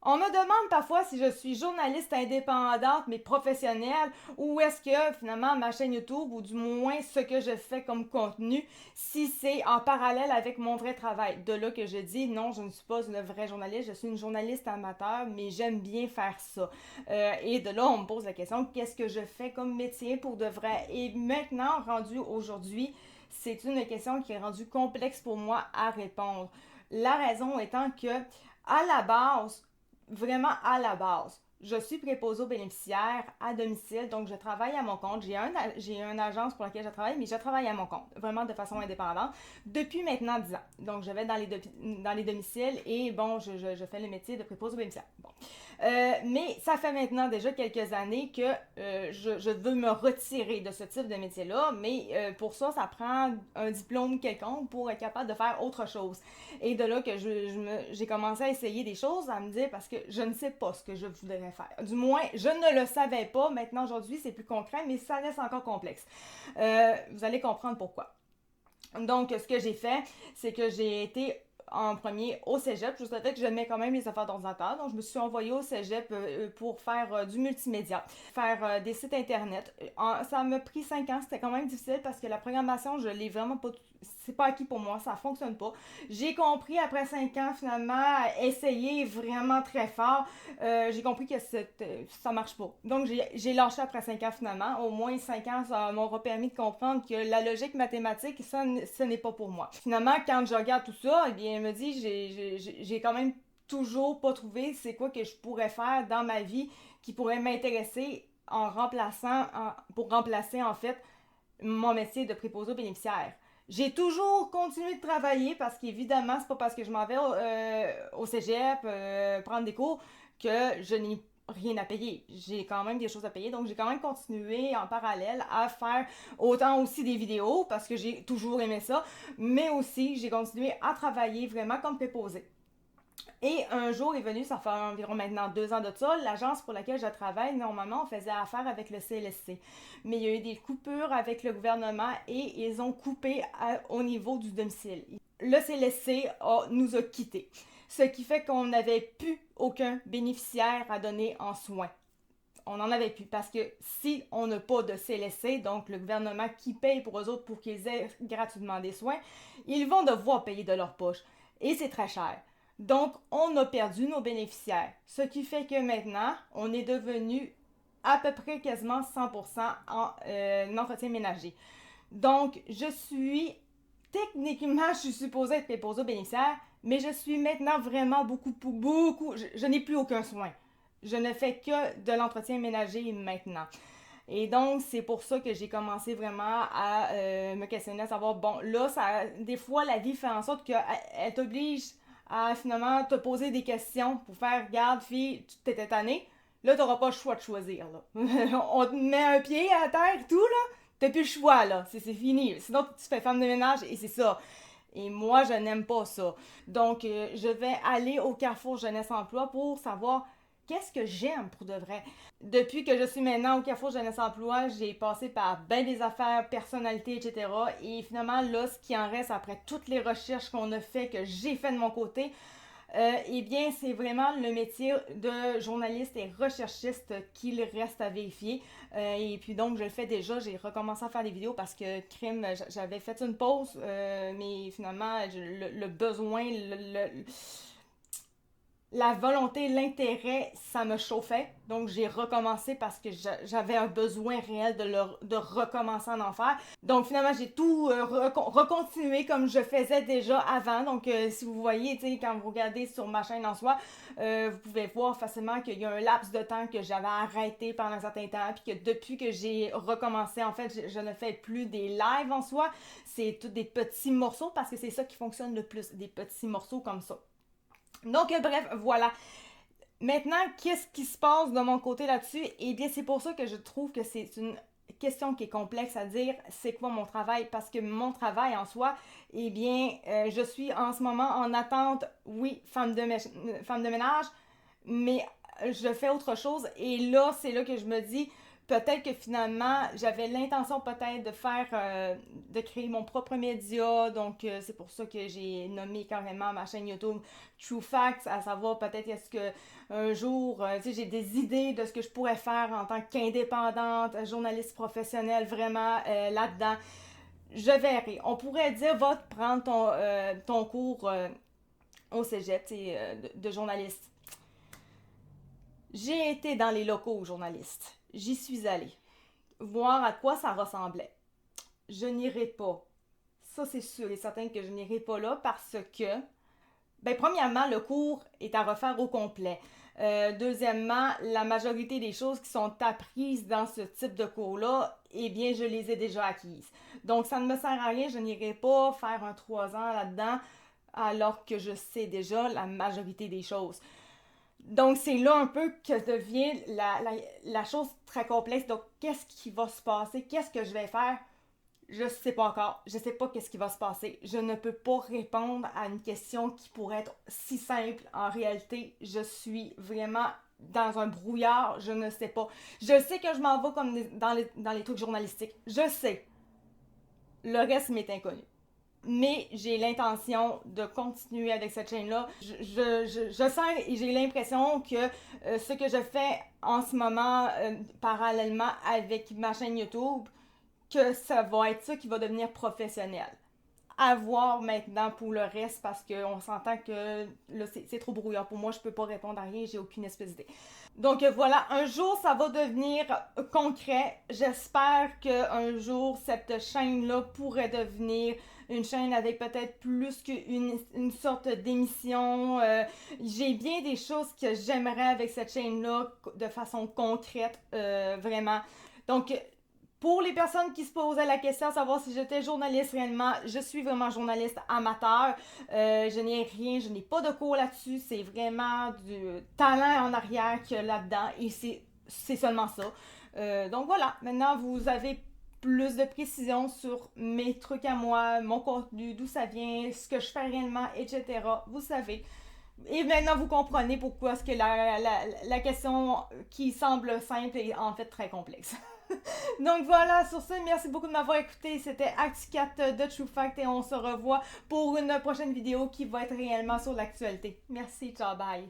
On me demande parfois si je suis journaliste indépendante mais professionnelle ou est-ce que finalement ma chaîne YouTube ou du moins ce que je fais comme contenu, si c'est en parallèle avec mon vrai travail. De là que je dis non, je ne suis pas une vraie journaliste, je suis une journaliste amateur mais j'aime bien faire ça. Et de là on me pose la question qu'est-ce que je fais comme métier pour de vrai. Et maintenant rendu aujourd'hui, c'est une question qui est rendue complexe pour moi à répondre. La raison étant que à la base, vraiment à la base. Je suis préposée aux bénéficiaires à domicile, donc je travaille à mon compte. J'ai une agence pour laquelle je travaille, mais je travaille à mon compte, vraiment de façon indépendante, depuis maintenant 10 ans. Donc je vais dans les domiciles et bon, je fais le métier de préposée aux bénéficiaires. Bon. Mais ça fait maintenant déjà quelques années que je veux me retirer de ce type de métier-là, mais pour ça, ça prend un diplôme quelconque pour être capable de faire autre chose. Et de là que j'ai commencé à essayer des choses, à me dire parce que je ne sais pas ce que je voudrais faire. Du moins, je ne le savais pas. Maintenant, aujourd'hui, c'est plus concret, mais ça reste encore complexe. Vous allez comprendre pourquoi. Donc, ce que j'ai fait, c'est que j'ai été en premier au cégep. Je savais que j'aimais quand même les affaires d'ordinateur. Donc, je me suis envoyée au cégep pour faire du multimédia, faire des sites internet. Ça m'a pris 5 ans. C'était quand même difficile parce que la programmation, je l'ai vraiment pas. C'est pas acquis pour moi. Ça fonctionne pas. J'ai compris après 5 ans, finalement, à essayer vraiment très fort. J'ai compris que ça marche pas. Donc, j'ai lâché après 5 ans finalement. Au moins 5 ans, ça m'aura permis de comprendre que la logique mathématique, ça, ce n'est pas pour moi. Finalement, quand je regarde tout ça, eh bien, elle me dit, j'ai quand même toujours pas trouvé c'est quoi que je pourrais faire dans ma vie qui pourrait m'intéresser pour remplacer en fait mon métier de préposé aux bénéficiaires. J'ai toujours continué de travailler parce qu'évidemment, c'est pas parce que je m'en vais au cégep prendre des cours que je n'ai rien à payer. J'ai quand même des choses à payer, donc j'ai quand même continué en parallèle à faire autant aussi des vidéos parce que j'ai toujours aimé ça, mais aussi j'ai continué à travailler vraiment comme préposé. Et un jour est venu, ça fait environ maintenant 2 ans de ça, l'agence pour laquelle je travaille, normalement, on faisait affaire avec le CLSC. Mais il y a eu des coupures avec le gouvernement et ils ont coupé au niveau du domicile. Le CLSC nous a quittés. Ce qui fait qu'on n'avait plus aucun bénéficiaire à donner en soins. On n'en avait plus parce que si on n'a pas de CLSC, donc le gouvernement qui paye pour eux autres pour qu'ils aient gratuitement des soins, ils vont devoir payer de leur poche. Et c'est très cher. Donc, on a perdu nos bénéficiaires. Ce qui fait que maintenant, on est devenu à peu près quasiment 100% en entretien ménager. Donc, techniquement, je suis supposée être préposée aux bénéficiaires, mais je suis maintenant vraiment beaucoup, je n'ai plus aucun soin. Je ne fais que de l'entretien ménager maintenant. Et donc, c'est pour ça que j'ai commencé vraiment à me questionner, à savoir, bon, là, des fois, la vie fait en sorte qu'elle t'oblige à finalement te poser des questions pour faire, regarde, fille, tu t'étais tannée. Là, t'auras pas le choix de choisir, là. On te met un pied à terre et tout, là. T'as plus le choix, là. C'est fini. Sinon, tu fais femme de ménage et c'est ça. Et moi, je n'aime pas ça. Donc, je vais aller au Carrefour Jeunesse Emploi pour savoir qu'est-ce que j'aime pour de vrai. Depuis que je suis maintenant au Carrefour Jeunesse Emploi, j'ai passé par bien des affaires, personnalités, etc. Et finalement, là, ce qui en reste après toutes les recherches qu'on a fait, que j'ai fait de mon côté, eh bien, c'est vraiment le métier de journaliste et recherchiste qu'il reste à vérifier. Et puis donc, je le fais déjà. J'ai recommencé à faire des vidéos parce que crime, j'avais fait une pause, mais finalement, le besoin, la volonté, l'intérêt, ça me chauffait. Donc, j'ai recommencé parce que j'avais un besoin réel de recommencer à en faire. Donc, finalement, j'ai tout recontinué comme je faisais déjà avant. Donc, si vous voyez, tu sais, quand vous regardez sur ma chaîne en soi, vous pouvez voir facilement qu'il y a un laps de temps que j'avais arrêté pendant un certain temps. Puis que depuis que j'ai recommencé, en fait, je ne fais plus des lives en soi. C'est tous des petits morceaux parce que c'est ça qui fonctionne le plus. Des petits morceaux comme ça. Donc, bref, voilà. Maintenant, qu'est-ce qui se passe de mon côté là-dessus? Eh bien, c'est pour ça que je trouve que c'est une question qui est complexe à dire, c'est quoi mon travail? Parce que mon travail en soi, eh bien, je suis en ce moment en attente, oui, femme de ménage, mais je fais autre chose. Et là, c'est là que je me dis, Peut-être que finalement, j'avais l'intention peut-être de faire, de créer mon propre média, donc c'est pour ça que j'ai nommé carrément ma chaîne YouTube True Facts, à savoir peut-être est-ce que un jour, tu sais, j'ai des idées de ce que je pourrais faire en tant qu'indépendante, journaliste professionnelle, vraiment là-dedans. Je verrai. On pourrait dire, va te prendre ton cours au cégep, tu sais, de journaliste. J'ai été dans les locaux journalistes. J'y suis allée. Voir à quoi ça ressemblait. Je n'irai pas. Ça, c'est sûr et certain que je n'irai pas là parce que, ben, premièrement, le cours est à refaire au complet. Deuxièmement, la majorité des choses qui sont apprises dans ce type de cours-là, eh bien, je les ai déjà acquises. Donc, ça ne me sert à rien, je n'irai pas faire un 3 ans là-dedans alors que je sais déjà la majorité des choses. Donc, c'est là un peu que devient la chose très complexe. Donc, qu'est-ce qui va se passer? Qu'est-ce que je vais faire? Je sais pas encore. Je sais pas qu'est-ce qui va se passer. Je ne peux pas répondre à une question qui pourrait être si simple. En réalité, je suis vraiment dans un brouillard. Je ne sais pas. Je sais que je m'en vais comme dans les trucs journalistiques. Je sais. Le reste m'est inconnu. Mais j'ai l'intention de continuer avec cette chaîne-là. Je sens et j'ai l'impression que ce que je fais en ce moment, parallèlement avec ma chaîne YouTube, que ça va être ça qui va devenir professionnel. À voir maintenant pour le reste parce qu'on s'entend que là c'est trop brouillard pour moi, je peux pas répondre à rien, j'ai aucune espèce d'idée. Donc voilà, un jour ça va devenir concret. J'espère qu'un jour cette chaîne-là pourrait devenir une chaîne avec peut-être plus qu'une sorte d'émission. J'ai bien des choses que j'aimerais avec cette chaîne-là de façon concrète, vraiment. Donc pour les personnes qui se posaient la question de savoir si j'étais journaliste réellement, je suis vraiment journaliste amateur. Je n'ai rien, je n'ai pas de cours là-dessus. C'est vraiment du talent en arrière qu'il y a là-dedans et c'est seulement ça. Donc voilà, maintenant vous avez plus de précision sur mes trucs à moi, mon contenu, d'où ça vient, ce que je fais réellement, etc. Vous savez. Et maintenant, vous comprenez pourquoi est-ce que la question qui semble simple est en fait très complexe. Donc voilà, sur ce, merci beaucoup de m'avoir écouté. C'était Actu 4 de True Fact et on se revoit pour une prochaine vidéo qui va être réellement sur l'actualité. Merci, ciao, bye.